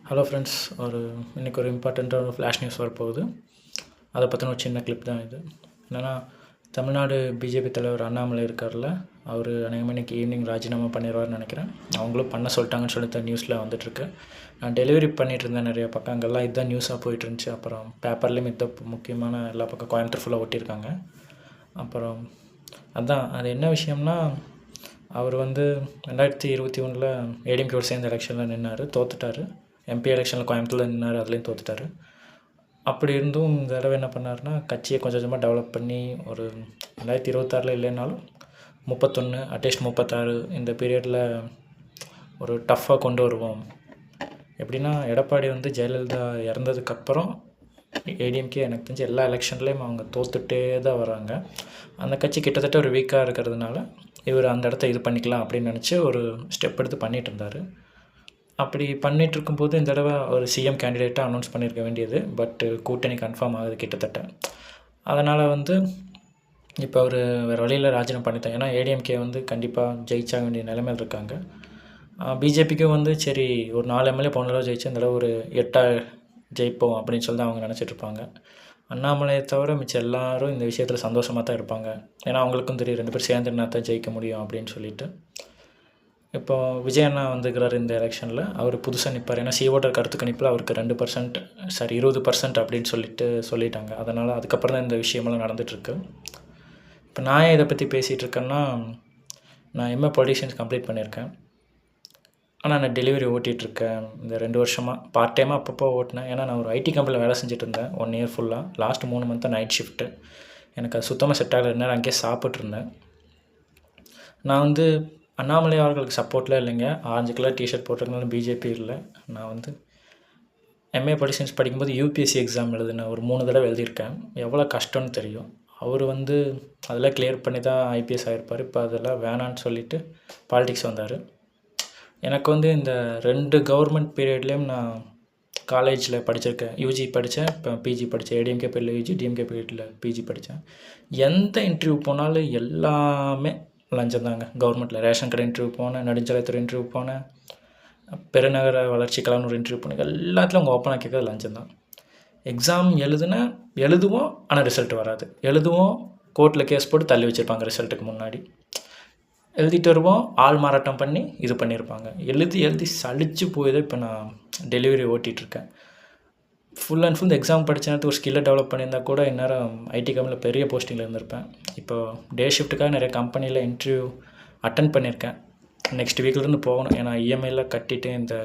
Hello friends, இன்றைக்கி ஒரு இம்பார்ட்டண்ட்டான ஃப்ளாஷ் நியூஸ் வரப்போகுது. அதை பற்றின ஒரு சின்ன கிளிப் தான் இது. என்னென்னா, தமிழ்நாடு பிஜேபி தலைவர் அண்ணாமலை இருக்கார்ல, அவர் அநேகமாக இன்றைக்கி ஈவினிங் ராஜினாமா பண்ணிடுவார்னு நினைக்கிறேன். அவங்களும் பண்ண சொல்லிட்டாங்கன்னு சொல்லி நியூஸில் வந்துட்டுருக்கு. நான் டெலிவரி பண்ணிகிட்டு இருந்தேன் நிறைய பக்கங்கள்லாம், இதுதான் நியூஸாக போயிட்டு இருந்துச்சு. அப்புறம் பேப்பர்லேயும் இது முக்கியமான எல்லா பக்கம் கோயம்புத்தூர் ஃபுல்லாக ஒட்டியிருக்காங்க. அப்புறம் அது என்ன விஷயம்னா, அவர் 2021 ஏடிஎம்கேவோட சேர்ந்த எலெக்ஷனில் நின்னார், தோத்துட்டார். எம்பி எலெக்ஷனில் கோயம்புத்தூரில் நின்னார், அதுலேயும் தோத்துட்டார். அப்படி இருந்தும் இந்த தடவை என்ன பண்ணார்னா, கட்சியை கொஞ்சம் கொஞ்சமாக டெவலப் பண்ணி ஒரு 2026 இல்லைனாலும் 31 அட்லீஸ்ட் 36 இந்த பீரியடில் ஒரு டஃப்பாக கொண்டு வருவோம். எப்படின்னா, எடப்பாடி ஜெயலலிதா இறந்ததுக்கப்புறம் ஏடிஎம்கே எனக்கு தெரிஞ்சு எல்லா எலெக்ஷன்லேயும் அவங்க தோத்துட்டே தான் வராங்க. அந்த கட்சி கிட்டத்தட்ட ஒரு வீக்காக இருக்கிறதுனால இவர் அந்த இடத்த இது பண்ணிக்கலாம் அப்படின்னு நினச்சி ஒரு ஸ்டெப் எடுத்து பண்ணிகிட்டு இருந்தார். அப்படி பண்ணிகிட்டு இருக்கும்போது இந்த தடவை ஒரு சிஎம் கேண்டிடேட்டாக அனௌன்ஸ் பண்ணியிருக்க வேண்டியது, பட் கூட்டணி கன்ஃபார்ம் ஆகுது கிட்டத்தட்ட. அதனால் இப்போ அவர் வேறு வழியில் ராஜினாமா பண்ணிட்டாங்க. ஏன்னா ஏடிஎம்கே கண்டிப்பாக ஜெயிச்சாக வேண்டிய நிலைமையில் இருக்காங்க. பிஜேபிக்கும் சரி ஒரு 4 எம்எல்ஏ போன தடவை ஜெயிச்சு இந்த தடவை ஒரு 8 ஜெயிப்போம் அப்படின்னு சொல்லி தான் அவங்க நினச்சிட்ருப்பாங்க. அண்ணாமலையை தவிர மிச்சம் எல்லோரும் இந்த விஷயத்தில் சந்தோஷமாக தான் இருப்பாங்க. ஏன்னா அவங்களுக்கும் தெரியும் 2 பேர் சேர்ந்துனா தான் ஜெயிக்க முடியும் அப்படின்னு சொல்லிட்டு. இப்போ விஜய் அண்ணா வந்துக்கிறார் இந்த எலெக்ஷனில், அவர் புதுசாக நிற்பார். ஏன்னா ஓட்டர் கருத்து கணிப்பில் அவருக்கு 2% 20% அப்படின்னு சொல்லிட்டாங்க. அதனால் அதுக்கப்புறம் தான் இந்த விஷயமெல்லாம் நடந்துகிட்ருக்கு. இப்போ நான் இதை பற்றி பேசிகிட்டு இருக்கேன்னா, நான் எம்ஏ பொலிட்டிஷியன்ஸ் கம்ப்ளீட் பண்ணியிருக்கேன். ஆனால் நான் டெலிவரி ஓட்டிகிட்ருக்கேன். இந்த 2 வருஷமாக பார்ட் டைமாக அப்பப்போ ஓட்டினேன். ஏன்னா நான் ஒரு ஐடி கம்பெனியில் வேலை செஞ்சுட்டு இருந்தேன் 1 இயர் ஃபுல்லாக. லாஸ்ட் 3 மந்த்தாக நைட் ஷிஃப்ட்டு. எனக்கு அது சுத்தமாக செட் ஆகலை. நேரம் அங்கேயே சாப்பிட்ருந்தேன். நான் அண்ணாமலை அவர்களுக்கு சப்போர்ட்லாம் இல்லைங்க. ஆரஞ்சு கலர் டிஷர்ட் போட்டிருந்தாலும் பிஜேபி இல்லை. நான் எம்ஏ பொலிட்டிஷியன்ஸ் படிக்கும்போது யூபிஎஸ்சி எக்ஸாம் எழுதினேன். ஒரு 3 தடவை எழுதியிருக்கேன். எவ்வளோ கஷ்டம்னு தெரியும். அவர் அதெல்லாம் கிளியர் பண்ணி தான் ஐபிஎஸ் ஆகிருப்பார். இப்போ அதெல்லாம் வேணான்னு சொல்லிவிட்டு பாலிடிக்ஸ் வந்தார். எனக்கு இந்த 2 கவர்மெண்ட் பீரியட்லேயும் நான் காலேஜில் படிச்சிருக்கேன். யூஜி படித்தேன், இப்போ பிஜி படித்தேன். ஏடிஎம்கே பீரியடில் யூஜி, டிஎம்கே பீரியடில் பிஜி படித்தேன். எந்த இன்டர்வியூ போனாலும் எல்லாமே லஞ்சம் தாங்க. கவர்மெண்ட்டில் ரேஷன் கடை இன்டர்வியூ போனேன், நெடுஞ்சாலைத்துறை இன்டர்வியூ போனேன், பெருநகர வளர்ச்சிக்கெல்லாம் ஒரு இன்டர்வியூ போனேன். எல்லாத்துலையும் அவங்க ஓப்பனாக கேட்குறது லஞ்சம் தான். எக்ஸாம் எழுதுவோம், ஆனால் ரிசல்ட் வராது. எழுதுவோம், கோர்ட்டில் கேஸ் போட்டு தள்ளி வச்சுருப்பாங்க ரிசல்ட்டுக்கு முன்னாடி. எழுதிட்டு வருவோம், ஆள் மாறாட்டம் பண்ணி இது பண்ணியிருப்பாங்க. எழுதி சலிச்சு போய் தான் இப்போ நான் டெலிவரி ஓட்டிகிட்ருக்கேன். ஃபுல் அண்ட் ஃபுல் எக்ஸாம் படித்த நேரத்துக்கு ஒரு ஸ்கில்லை டெவலப் பண்ணியிருந்தால் கூட இந்நேரம் ஐடி கம்பெனியில் பெரிய போஸ்டிங்கில் இருந்திருப்பேன். இப்போ டே ஷிஃப்ட்டுக்காக நிறைய கம்பெனியில் இன்டர்வியூ அட்டன் பண்ணியிருக்கேன். நெக்ஸ்ட் வீக்லேருந்து போகணும். ஏன்னா இஎம்ஐலாம் கட்டிட்டு இந்த